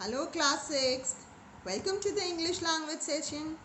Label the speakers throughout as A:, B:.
A: Hello class 6th, welcome to the English language session.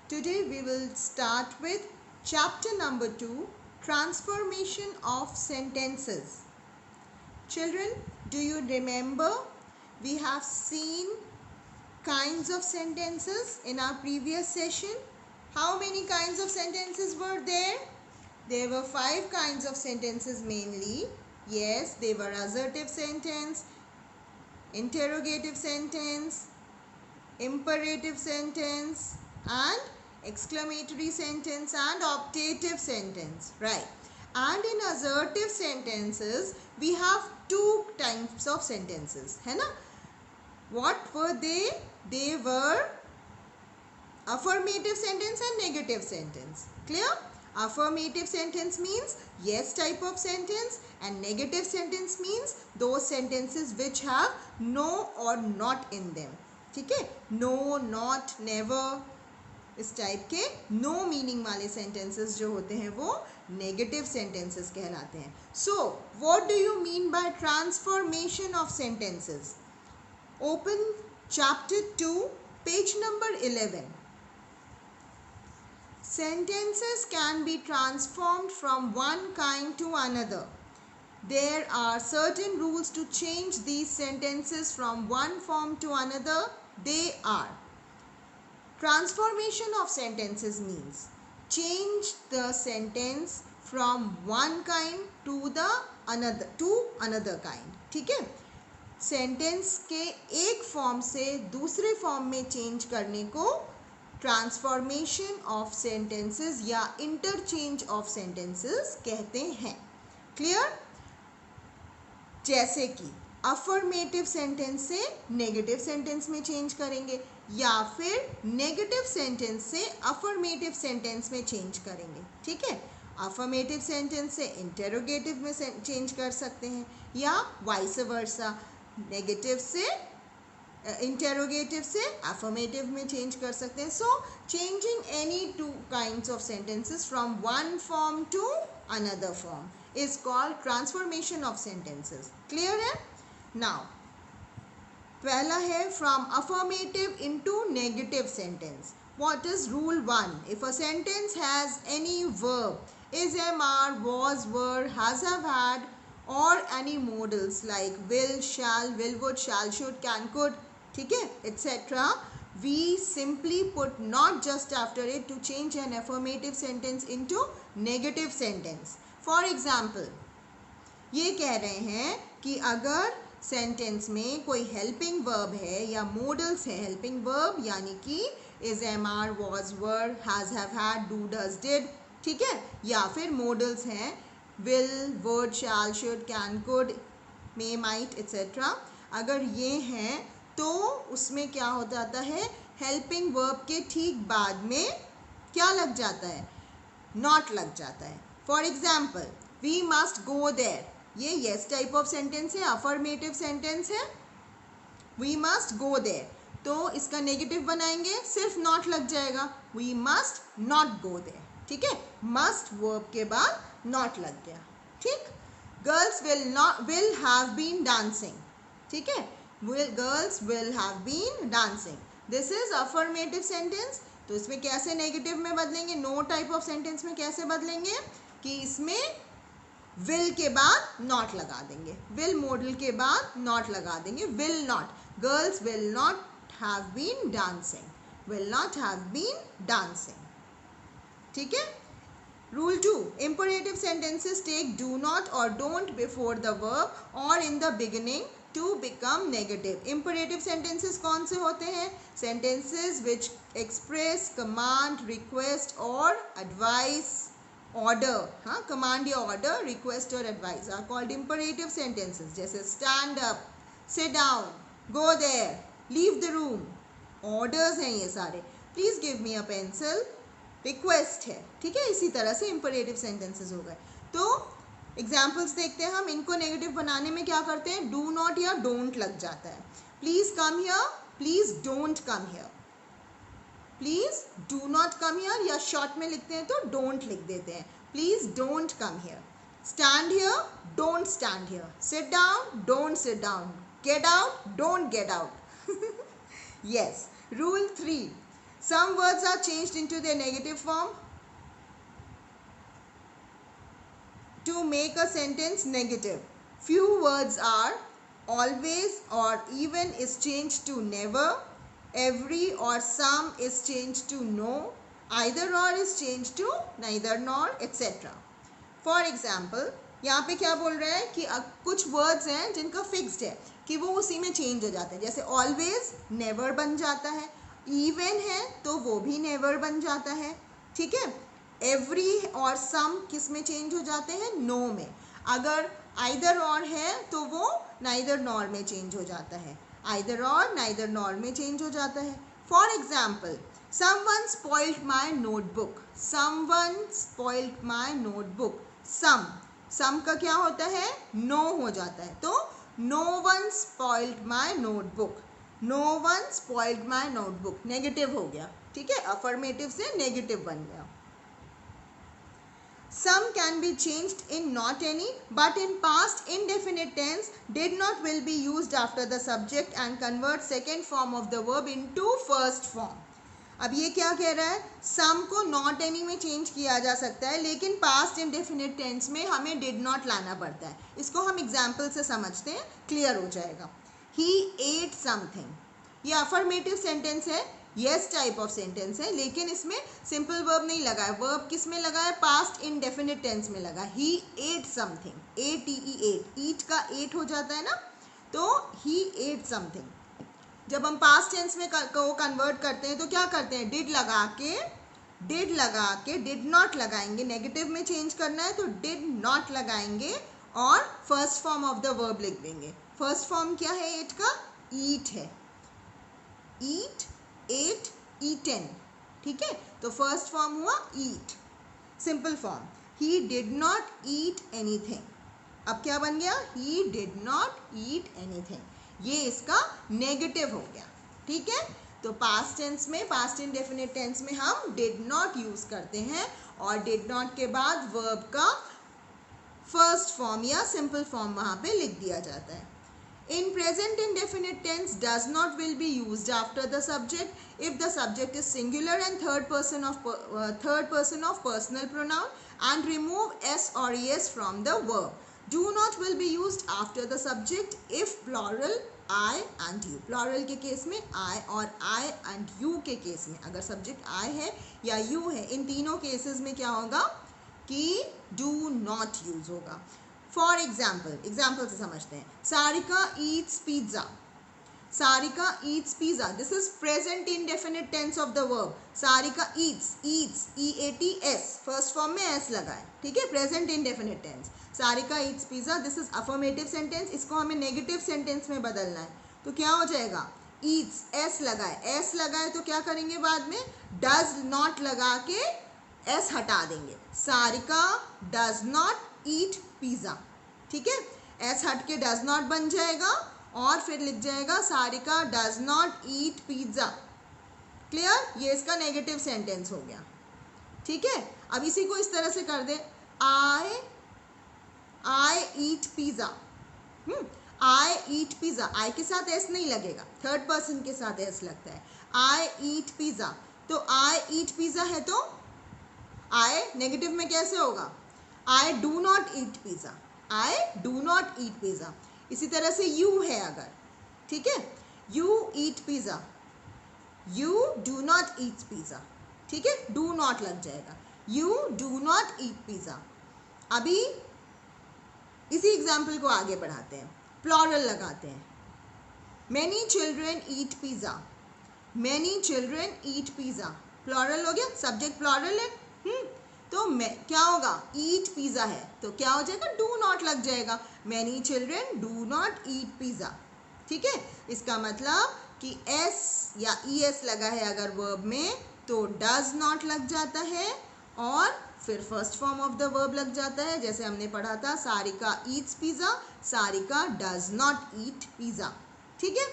A: Today we will start with chapter number 2, transformation of sentences. Children, do you remember we have seen kinds of sentences in our previous session? How many kinds of sentences were there? There were 5 kinds of sentences mainly. Yes, they were assertive sentence, interrogative sentence, imperative sentence and exclamatory sentence and optative sentence, right? And in assertive sentences we have 2 types of sentences, है ना? What were they? They were affirmative sentence and negative sentence. Clear? Affirmative sentence means yes type of sentence and negative sentence means those sentences which have no or not in them. ठीक है? No, not, never, इस type के no meaning वाले sentences जो होते हैं वो negative sentences कहलाते हैं. So what do you mean by transformation of sentences? Open chapter 2 page number 11. Sentences can be transformed from one kind to another. There are certain rules to change these sentences from one form to another. They are: transformation of sentences means change the sentence from one kind to another kind. ठीक है? Sentence के एक form से दूसरे form में change करने को transformation of sentences या इंटरचेंज ऑफ सेंटेंसेस कहते हैं. क्लियर? जैसे कि अफर्मेटिव सेंटेंस से नेगेटिव सेंटेंस में चेंज करेंगे या फिर नेगेटिव सेंटेंस से अफर्मेटिव सेंटेंस में चेंज करेंगे. ठीक है? अफर्मेटिव सेंटेंस से इंटेरोगेटिव में चेंज कर सकते हैं या वाइस वर्सा, नेगेटिव से इंटेरोगेटिव से अफर्मेटिव में चेंज कर सकते हैं. So changing any 2 kinds of sentences from one form to another form is called transformation of sentences. Clear है? Now पहला है from affirmative into negative sentence. What is rule 1? If a sentence has any verb, is, am, are, was, were, has, have, had, or any modals like will, shall, will, would, shall, should, can, could, ठीक है, etc. We simply put not just after it to change an affirmative sentence into negative sentence. For example ये कह रहे हैं कि अगर sentence में कोई हेल्पिंग वर्ब है या मोडल्स है, हेल्पिंग वर्ब यानी कि is, am, are, was, were, has, have, had, do, does, did, ठीक है, या फिर मोडल्स हैं will, would, shall, should, can, could, may, might, etcetera. अगर ये हैं तो उसमें क्या हो जाता है, हेल्पिंग वर्ब के ठीक बाद में क्या लग जाता है, नॉट लग जाता है. For example we must go there, ये येस टाइप ऑफ सेंटेंस है, अफर्मेटिव सेंटेंस है. वी मस्ट गो देयर, तो इसका नेगेटिव बनाएंगे, सिर्फ नॉट लग जाएगा, we must not go there. ठीक है? मस्ट वर्ब के बाद नॉट लग गया. ठीक? Girls will have been dancing. ठीक है? Girls will have been dancing. This is affirmative sentence. तो इसमें कैसे नेगेटिव में बदलेंगे, नो टाइप ऑफ सेंटेंस में कैसे बदलेंगे कि इसमें विल के बाद नॉट लगा देंगे, विल मॉडल के बाद नॉट लगा देंगे. Will not, girls will not have been dancing, will not have been dancing. ठीक है? Rule 2, imperative sentences take do not or don't before the verb or in the beginning to become negative. imperative sentences कौन से होते हैं? sentences which express command, request or advice, order. हाँ, command या order, request or advice are called imperative sentences. जैसे stand up, sit down, go there, leave the room. orders हैं ये सारे. please give me a pencil, request है. ठीक है? इसी तरह से इंपरेटिव सेंटेंसेस हो गए. तो एग्जाम्पल्स देखते हैं हम. इनको नेगेटिव बनाने में क्या करते हैं, डू नॉट या डोंट लग जाता है. Please come here, please don't come here, please do not come here, या शॉर्ट में लिखते हैं तो डोंट लिख देते हैं, please don't come here. Stand here, don't stand here. Sit down, don't sit down. Get out, don't get out. Yes. Rule 3. Some words are changed into their negative form to make a sentence negative. Few words are always or even is changed to never, every or some is changed to no, either or is changed to neither nor, etc. For example यहाँ पे क्या बोल रहा है कि कुछ words हैं जिनका फिक्स्ड है कि वो उसी में चेंज हो जाते हैं, जैसे ऑलवेज नेवर बन जाता है, इवन है तो वो भी नेवर बन जाता है, ठीक है। एवरी और सम किस में चेंज हो जाते हैं, नो में। अगर आइदर और है तो वो नाइदर नॉर में चेंज हो जाता है, आइदर और नाइदर नॉर में चेंज हो जाता है। For example, someone spoiled my notebook, someone spoiled my notebook, some का क्या होता है, नो हो जाता है, तो no one spoiled my notebook, no one spoiled my notebook negative हो गया, ठीक है, अफर्मेटिव से नेगेटिव बन गया। Some can be changed in not any, but in past indefinite tense did not will be used after the subject and convert second form of the verb into first form. अब ये क्या कह रहा है, सम को not any में change किया जा सकता है, लेकिन पास्ट इंडेफिनिट टेंस में हमें डिड नॉट लाना पड़ता है। इसको हम एग्जाम्पल से समझते हैं, क्लियर हो जाएगा। ही एट समथिंग, ये अफर्मेटिव सेंटेंस है, यस टाइप ऑफ सेंटेंस है, लेकिन इसमें सिंपल वर्ब नहीं लगा है, वर्ब किस में लगा है, पास्ट इंडेफिनिट टेंस में लगा। ही एट समथिंग, एट, ईट का एट हो जाता है ना, तो ही एट समथिंग। जब हम पास्ट टेंस में को कन्वर्ट करते हैं तो क्या करते हैं, डिड लगा के डिड नॉट लगाएंगे, नेगेटिव में चेंज करना है तो डिड नॉट लगाएंगे और first form of the verb लिख देंगे। फर्स्ट फॉर्म क्या है एट का, ईट है, ईट, एट, ईटन, ठीक है, तो फर्स्ट फॉर्म हुआ eat. Simple form, he did not eat anything. अब क्या बन गया, he did not eat anything, ये इसका नेगेटिव हो गया, ठीक है। तो पास्ट टेंस में, पास्ट इंडेफिनिट टेंस में हम डिड नॉट यूज करते हैं और डिड नॉट के बाद वर्ब का फर्स्ट फॉर्म या सिंपल फॉर्म वहां पे लिख दिया जाता है। In present indefinite tense does not will be used after the subject if the subject is singular and third person of personal pronoun and remove s or es from the verb. Do not will be used after the subject if plural I and you. Plural के case में I और I and you के case में, अगर subject I है या you है, इन तीनों केसेस में क्या होगा कि do not यूज होगा। फॉर एग्जाम्पल से समझते हैं। Sarika eats pizza, Sarika eats pizza, this is present indefinite tense of the verb. Sarika eats, EATS, first form में एस लगा है, ठीक है, present indefinite tense. Sarika eats pizza, this is affirmative sentence, इसको हमें नेगेटिव सेंटेंस में बदलना है, तो क्या हो जाएगा, ईट्स, एस लगा है तो क्या करेंगे बाद में, डज नॉट लगा के एस हटा देंगे, Sarika does not eat pizza, ठीक है, एस हट के डज नॉट बन जाएगा और फिर लिख जाएगा Sarika does not eat pizza. Clear, ये इसका नेगेटिव सेंटेंस हो गया, ठीक है। अब इसी को इस तरह से कर दे, आई ईट पिज्जा, आई ईट पिज्जा, आई के साथ एस नहीं लगेगा, थर्ड पर्सन के साथ एस लगता है, आई ईट पिज्जा, तो आई ईट पिज्जा है तो आई नेगेटिव में कैसे होगा, I do not eat pizza, I do not eat pizza. इसी तरह से यू है अगर, ठीक है, you eat pizza, you do not eat pizza, ठीक है, डू नॉट लग जाएगा, you do not eat pizza. अभी इसी एग्जाम्पल को आगे बढ़ाते हैं, प्लॉरल लगाते हैं, मैनी चिल्ड्रेन ईट पिज्जा, मैनी चिल्ड्रेन ईट पिज्जा, प्लॉरल हो गया, सब्जेक्ट प्लॉरल है, तो क्या होगा, ईट पिज्जा है तो क्या हो जाएगा, डू नॉट लग जाएगा, many children do not eat pizza, ठीक है। इसका मतलब कि एस या ES लगा है अगर वर्ब में तो डज नॉट लग जाता है और फिर first form of the verb लग जाता है, जैसे हमने पढ़ा था, Sarika eats pizza, Sarika does not eat pizza, ठीक है।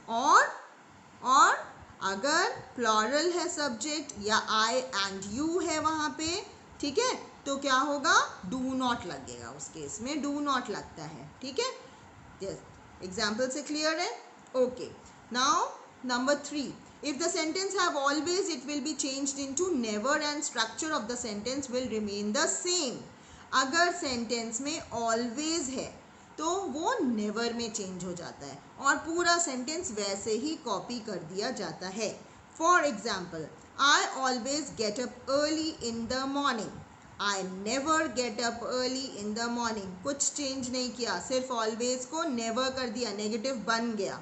A: और अगर प्लॉरल है सब्जेक्ट या आई एंड यू है वहाँ पे, ठीक है, तो क्या होगा, डू नॉट लगेगा, उस केस में डू नॉट लगता है, ठीक है। एग्जाम्पल से क्लियर है? Okay, now number 3, if the sentence have always, it will be changed into never and structure of the sentence will remain the same. अगर सेंटेंस में always है तो वो never में चेंज हो जाता है और पूरा सेंटेंस वैसे ही कॉपी कर दिया जाता है. For example, I always get up early in the morning. I never get up early in the morning. कुछ चेंज नहीं किया, सिर्फ always को never कर दिया, नेगेटिव बन गया.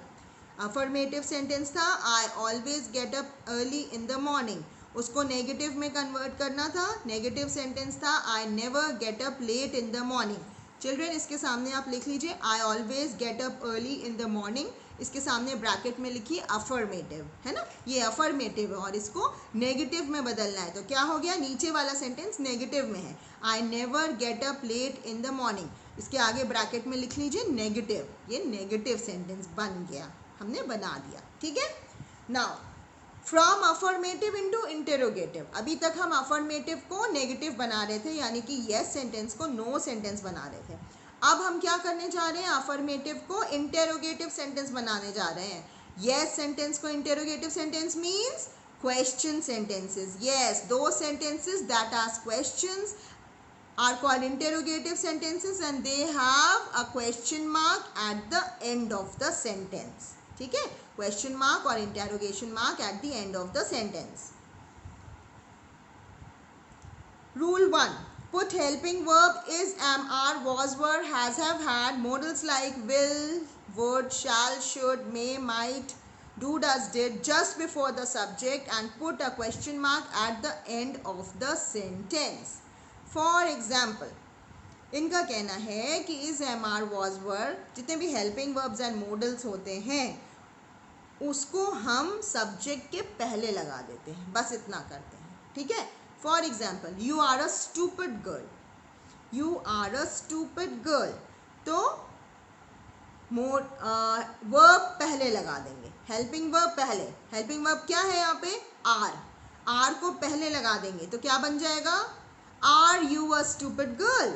A: अफर्मेटिव सेंटेंस था I always get up early in the morning, उसको नेगेटिव में कन्वर्ट करना था. नेगेटिव सेंटेंस था I never get up late in the morning. Children, इसके सामने आप लिख लीजिए I always get up early in the morning, इसके सामने ब्रैकेट में लिखिए अफर्मेटिव, है ना, ये अफर्मेटिव है और इसको नेगेटिव में बदलना है. तो क्या हो गया, नीचे वाला सेंटेंस नेगेटिव में है, I never get up late in the morning, इसके आगे ब्रैकेट में लिख लीजिए नेगेटिव, ये नेगेटिव सेंटेंस बन गया, हमने बना दिया. ठीक है. Now from affirmative into interrogative, अभी तक हम अफर्मेटिव को नेगेटिव बना रहे थे, यानी कि यस सेंटेंस को नो सेंटेंस बना रहे थे. अब हम क्या करने जा रहे हैं, अफर्मेटिव को इंटेरोगेटिव सेंटेंस बनाने जा रहे हैं. यस सेंटेंस को interrogative sentence means question sentences. Yes, दो sentences that ask questions are called interrogative sentences and they have a question mark at the end of the sentence. ठीक है, question mark और interrogation mark at the end of the sentence. Rule 1, put helping verb is, am, are, was, were, has, have, had, modals like will, would, shall, should, may, might, do, does, did just before the subject and put a question mark at the end of the sentence. For example, इनका कहना है कि is, am, are, was, वर, जितने भी helping verbs and models होते हैं उसको हम सब्जेक्ट के पहले लगा देते हैं, बस इतना करते हैं. ठीक है. For example, you are a stupid girl, you are a stupid girl, तो वर्ब पहले लगा देंगे, हेल्पिंग वर्ब पहले. हेल्पिंग वर्ब क्या है यहाँ पे, आर, आर को पहले लगा देंगे तो क्या बन जाएगा, are you a stupid girl,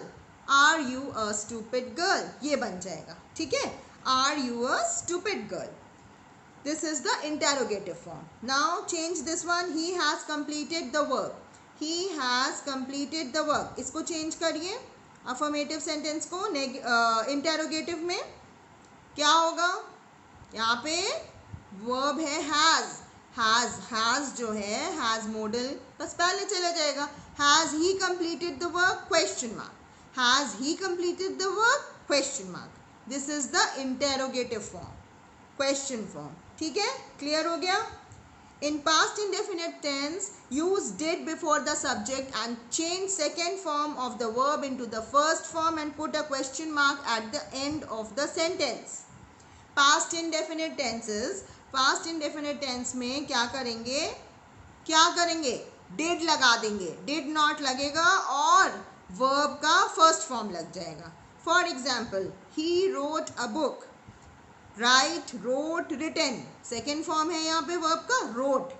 A: are you a stupid girl, ये बन जाएगा. ठीक है, are you a stupid girl. This is the interrogative form. Now change this one, he has completed the work, he has completed the work, इसको change करिए affirmative sentence को interrogative में. क्या होगा, यहाँ पे वर्ब है हैज, हैज जो है हैज मॉडल बस पहले चला जाएगा. Has he completed the work, question mark, has he completed the work, question mark. This is the interrogative form, question form. ठीक है, क्लियर हो गया. In past indefinite tense, use did before the subject and change second form of the verb into the first form and put a question mark at the end of the sentence. Past indefinite tenses, past indefinite tense में क्या करेंगे, did लगा देंगे, did not लगेगा और verb का first form लग जाएगा. For example, he wrote a book, write, wrote, written, second form है यहाँ पे वर्ब का रोट,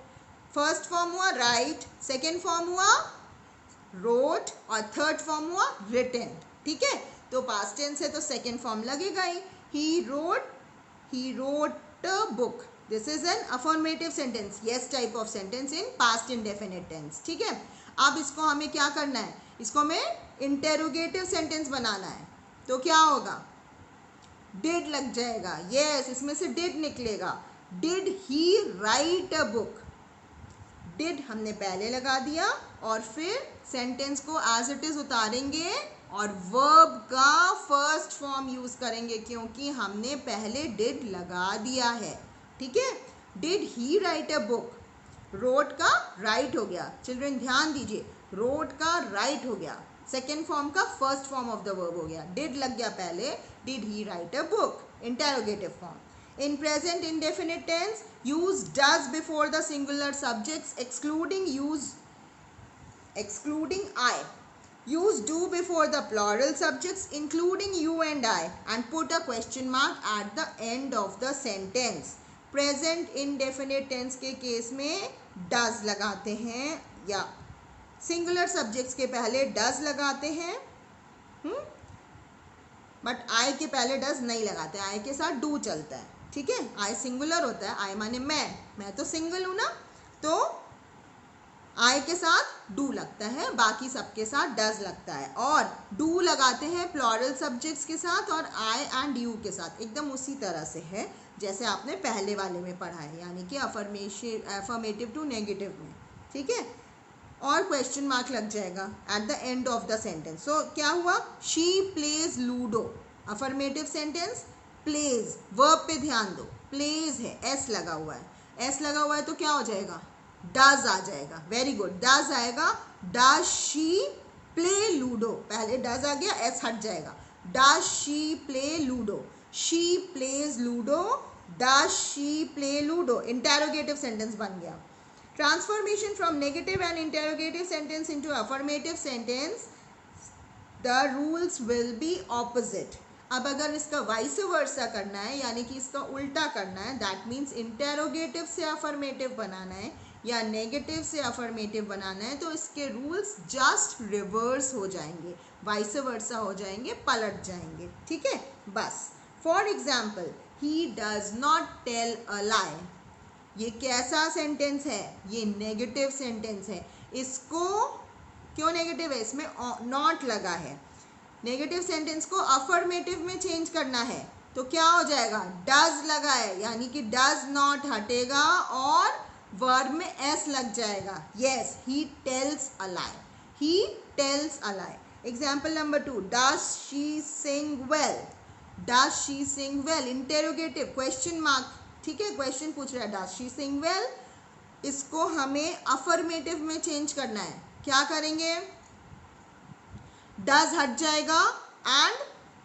A: फर्स्ट फॉर्म हुआ राइट, सेकेंड फॉर्म हुआ रोट और थर्ड फॉर्म हुआ रिटन. ठीक है, तो पास्ट टेंस है तो सेकेंड फॉर्म लगेगा ही. He wrote a book, this is an affirmative sentence, yes type of sentence in past indefinite tense. ठीक है, अब इसको हमें क्या करना है, इसको हमें इंटेरोगेटिव सेंटेंस बनाना है. तो क्या होगा, डिड लग जाएगा, यस, इसमें से डिड निकलेगा. Did he write a book, did हमने पहले लगा दिया और फिर सेंटेंस को एज इट इज उतारेंगे और वर्ब का फर्स्ट फॉर्म यूज करेंगे क्योंकि हमने पहले डिड लगा दिया है. ठीक है, did he write a book, wrote का राइट हो गया. चिल्ड्रन ध्यान दीजिए, रोट का राइट हो गया, सेकेंड फॉर्म का first form of the verb हो गया, डिड लग गया पहले, did he write a book, interrogative form. In present indefinite tense, use does before the singular subjects excluding I. Use do before the plural subjects including you and I and put a question mark at the end of the sentence. Present indefinite tense के case में does लगाते हैं या singular subjects के पहले does लगाते हैं. But I के पहले डज नहीं लगाते, आई के साथ डू चलता है, ठीक है। आई सिंगुलर होता है, आई माने मैं तो सिंगल हूँ ना, तो आई के साथ डू लगता है, बाकी सबके साथ डज लगता है। और डू लगाते हैं प्लूरल सब्जेक्ट्स के साथ और आई एंड यू के साथ, एकदम उसी तरह से है जैसे आपने पहले वाले में पढ़ा है, यानी कि अफर्मेटिव टू नेगेटिव में, ठीक है। और क्वेश्चन मार्क लग जाएगा at the end of the sentence. So क्या हुआ, she plays ludo, affirmative sentence, plays verb पे ध्यान दो, प्लेज है, एस लगा हुआ है, एस लगा हुआ है तो क्या हो जाएगा, डज आ जाएगा, वेरी गुड, डज आएगा, डज शी प्ले लूडो, पहले डज आ गया, एस हट जाएगा, does she play ludo, she plays ludo, does she play ludo, interrogative sentence बन गया। Transformation from negative and interrogative sentence into affirmative sentence, the rules will be opposite. अब अगर इसका vice versa करना है, यानी कि इसका उल्टा करना है, दैट मीन्स इंटेरोगेटिव से अफर्मेटिव बनाना है या नेगेटिव से अफर्मेटिव बनाना है, तो इसके रूल्स जस्ट रिवर्स हो जाएंगे, वाइस वर्सा हो जाएंगे, पलट जाएंगे, ठीक है। बस for example, he does not tell a lie, ये कैसा सेंटेंस है, ये नेगेटिव सेंटेंस है। इसको क्यों नेगेटिव है, इसमें नॉट लगा है, नेगेटिव सेंटेंस को अफर्मेटिव में चेंज करना है, तो क्या हो जाएगा, डज लगा है, यानी कि डज नॉट हटेगा और वर्ब में एस लग जाएगा, yes, he tells a lie, he tells a lie. Example number 2, does she Singh well, does she Singh well, interrogative, question mark, ठीक है, क्वेश्चन पूछ रहा है, डज शी सिंग वेल, इसको हमें अफर्मेटिव में चेंज करना है, क्या करेंगे, डज हट जाएगा एंड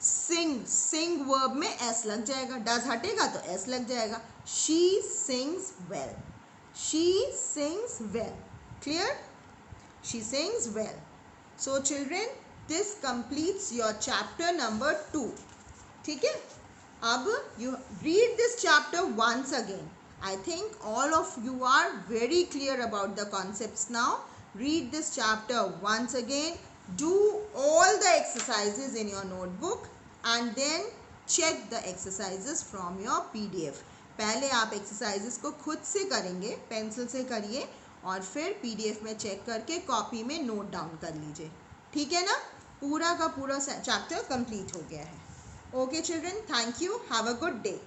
A: सिंग, सिंग वर्ब में एस लग जाएगा, डज हटेगा तो एस लग जाएगा, she sings well, she sings well, clear, she sings well. So children, this completes your chapter number 2, ठीक है। अब you read this chapter once again. I think all of you are very clear about the concepts now. Read this chapter once again. Do all the exercises in your notebook and then check the exercises from your PDF. पहले आप exercises को खुद से करेंगे, pencil से करिए और फिर PDF में चेक करके कॉपी में नोट डाउन कर लीजिए, ठीक है ना। पूरा का पूरा चैप्टर कंप्लीट हो गया है। Okay children, thank you. Have a good day.